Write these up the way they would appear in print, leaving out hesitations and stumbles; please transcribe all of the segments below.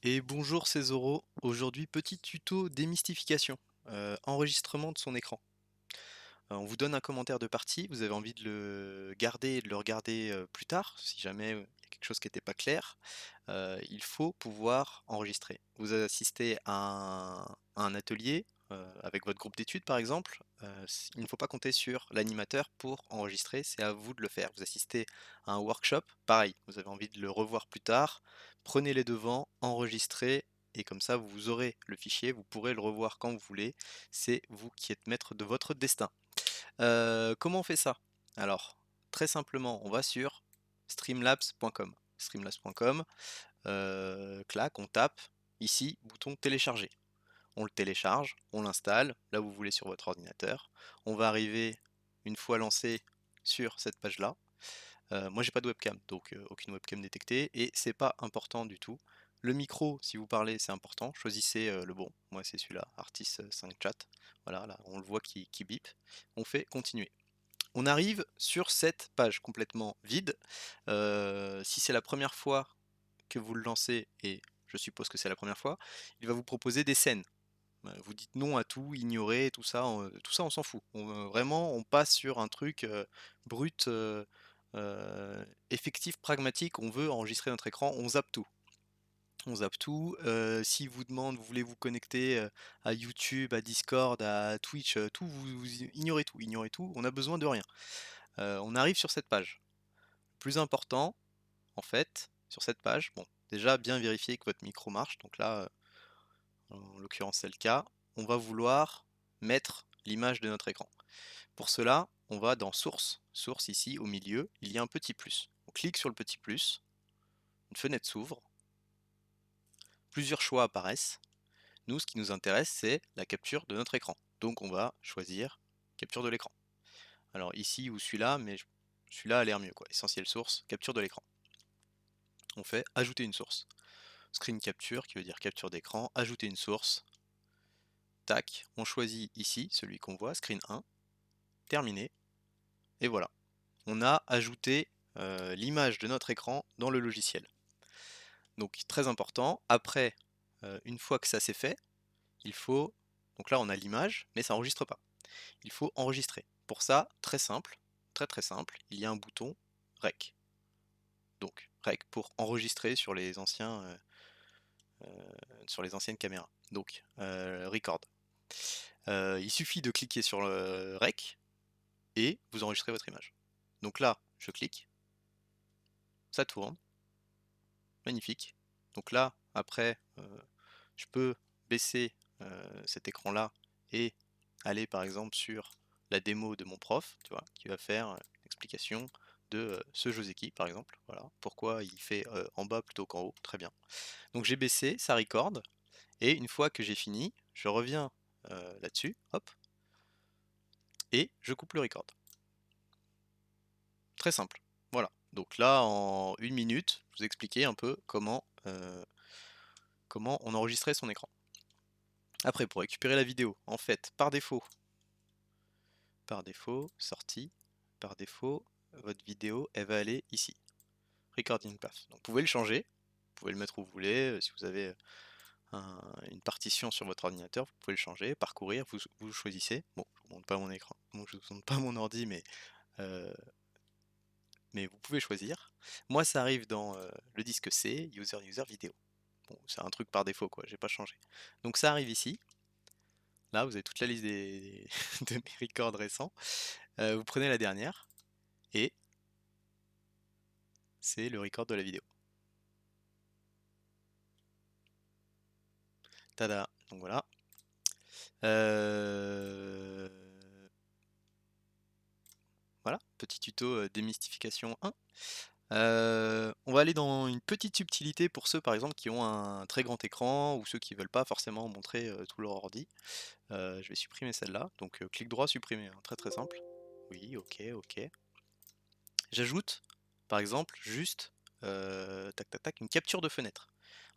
Et bonjour, c'est Zoro. Aujourd'hui, petit tuto démystification, enregistrement de son écran. On vous donne un commentaire de partie, vous avez envie de le garder et de le regarder plus tard, si jamais il y a quelque chose qui n'était pas clair. Il faut pouvoir enregistrer. Vous assistez à un atelier avec votre groupe d'études par exemple. Il ne faut pas compter sur l'animateur pour enregistrer, c'est à vous de le faire. Vous assistez à un workshop, pareil, vous avez envie de le revoir plus tard, prenez les devants, enregistrez, et comme ça vous aurez le fichier, vous pourrez le revoir quand vous voulez. C'est vous qui êtes maître de votre destin. Comment on fait ça? Alors, très simplement, on va sur streamlabs.com. Streamlabs.com, clac, on tape, ici, bouton télécharger. On le télécharge, on l'installe, là où vous voulez sur votre ordinateur. On va arriver, une fois lancé, sur cette page-là. Moi j'ai pas de webcam, donc aucune webcam détectée, et c'est pas important du tout. Le micro, si vous parlez, c'est important. Choisissez le bon. Moi c'est celui-là, Artis 5 Chat. Voilà, là on le voit qui bip. On fait continuer. On arrive sur cette page complètement vide. Si c'est la première fois que vous le lancez, et je suppose que c'est la première fois, il va vous proposer des scènes. Vous dites non à tout, ignorez, tout ça on s'en fout. Vraiment, on passe sur un truc brut, effectif, pragmatique. On veut enregistrer notre écran, on zappe tout. On zappe tout. S'il vous demande, vous voulez vous connecter à YouTube, à Discord, à Twitch, tout, vous ignorez tout, ignorez tout. On n'a besoin de rien. On arrive sur cette page. Le plus important, en fait, sur cette page, bon, déjà bien vérifier que votre micro marche. Donc là, en l'occurrence c'est le cas. On va vouloir mettre l'image de notre écran. Pour cela, on va dans Source. Source ici au milieu, il y a un petit plus. On clique sur le petit plus, une fenêtre s'ouvre, plusieurs choix apparaissent. Nous, ce qui nous intéresse, c'est la capture de notre écran. Donc on va choisir capture de l'écran. Alors ici ou celui-là, mais celui-là a l'air mieux quoi. Essentiel source, capture de l'écran. On fait ajouter une source. Screen capture qui veut dire capture d'écran, ajouter une source. Tac, on choisit ici celui qu'on voit, screen 1, terminé, et voilà. On a ajouté l'image de notre écran dans le logiciel. Donc très important, après, une fois que ça c'est fait, il faut, donc là on a l'image, mais ça n'enregistre pas. Il faut enregistrer. Pour ça, très simple, très très simple, il y a un bouton Rec. Donc Rec pour enregistrer sur les anciennes caméras. Donc Record. Il suffit de cliquer sur le Rec et vous enregistrez votre image. Donc là, je clique, ça tourne, magnifique. Donc là, après, je peux baisser cet écran-là et aller par exemple sur la démo de mon prof, tu vois, qui va faire une explication de ce Joseki par exemple, voilà, pourquoi il fait en bas plutôt qu'en haut, très bien. Donc j'ai baissé, ça record, et une fois que j'ai fini, je reviens là-dessus, hop, et je coupe le record. Très simple, voilà. Donc là, en une minute, je vous ai expliqué un peu comment on enregistrait son écran. Après, pour récupérer la vidéo, en fait, sortie, par défaut, votre vidéo, elle va aller ici, Recording Path. Donc vous pouvez le changer, vous pouvez le mettre où vous voulez, si vous avez une partition sur votre ordinateur, vous pouvez le changer, parcourir, vous choisissez. Bon, je vous montre pas mon écran, bon, je vous montre pas mon ordi, euh, mais vous pouvez choisir. Moi, ça arrive dans le disque C, user vidéo. Bon, c'est un truc par défaut, quoi, j'ai pas changé. Donc ça arrive ici. Là, vous avez toute la liste de mes records récents. Vous prenez la dernière, et c'est le record de la vidéo. Tada, donc voilà. Euh, Voilà, petit tuto démystification 1. On va aller dans une petite subtilité pour ceux par exemple qui ont un très grand écran ou ceux qui veulent pas forcément montrer tout leur ordi. Je vais supprimer celle-là, donc clic droit, supprimer, hein, très très simple. Oui, ok, ok. J'ajoute par exemple juste tac tac tac une capture de fenêtre.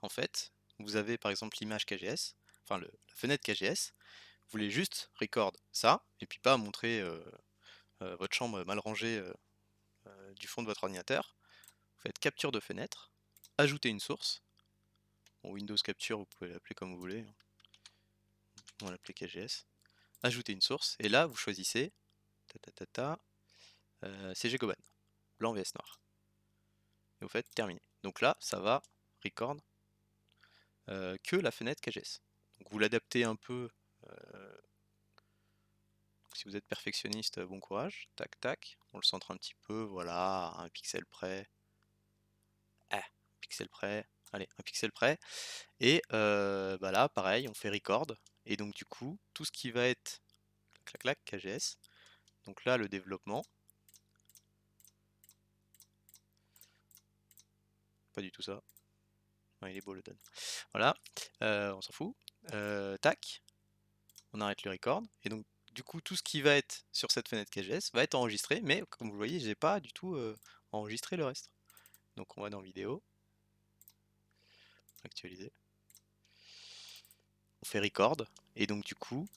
En fait, vous avez par exemple l'image KGS, enfin la fenêtre KGS, vous voulez juste record ça, et puis pas montrer votre chambre mal rangée du fond de votre ordinateur. Vous faites capture de fenêtre, ajouter une source, Bon, Windows Capture, vous pouvez l'appeler comme vous voulez, hein. On va l'appeler KGS. Ajouter une source, et là vous choisissez CG Goban, blanc vs noir. Et vous faites terminer. Donc là, ça va record que la fenêtre KGS. Donc vous l'adaptez un peu. Si vous êtes perfectionniste, bon courage. Tac, tac. On le centre un petit peu. Voilà, un pixel près. Ah, un pixel près. Allez, un pixel près. Et bah là, pareil, on fait record. Et donc du coup, tout ce qui va être clac, clac, KGS. Donc là, le développement. Pas du tout ça. Ouais, il est beau le donne. Voilà, on s'en fout. Tac, on arrête le record. Et donc, du coup, tout ce qui va être sur cette fenêtre KGS va être enregistré, mais comme vous le voyez, j'ai pas du tout enregistré le reste. Donc, on va dans vidéo, actualiser. On fait record, et donc, du coup,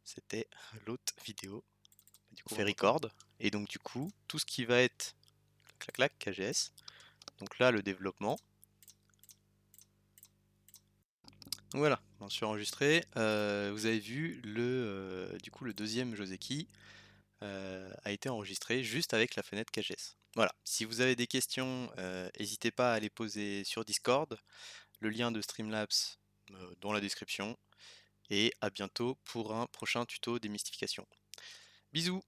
c'était l'autre vidéo. Du coup, on fait record, et donc, du coup, tout ce qui va être clac clac KGS. Donc là, le développement. Donc voilà, on s'est enregistré. Vous avez vu du coup, le deuxième Joseki a été enregistré juste avec la fenêtre KGS. Voilà, si vous avez des questions, n'hésitez pas à les poser sur Discord, le lien de Streamlabs dans la description, et à bientôt pour un prochain tuto démystification. Bisous!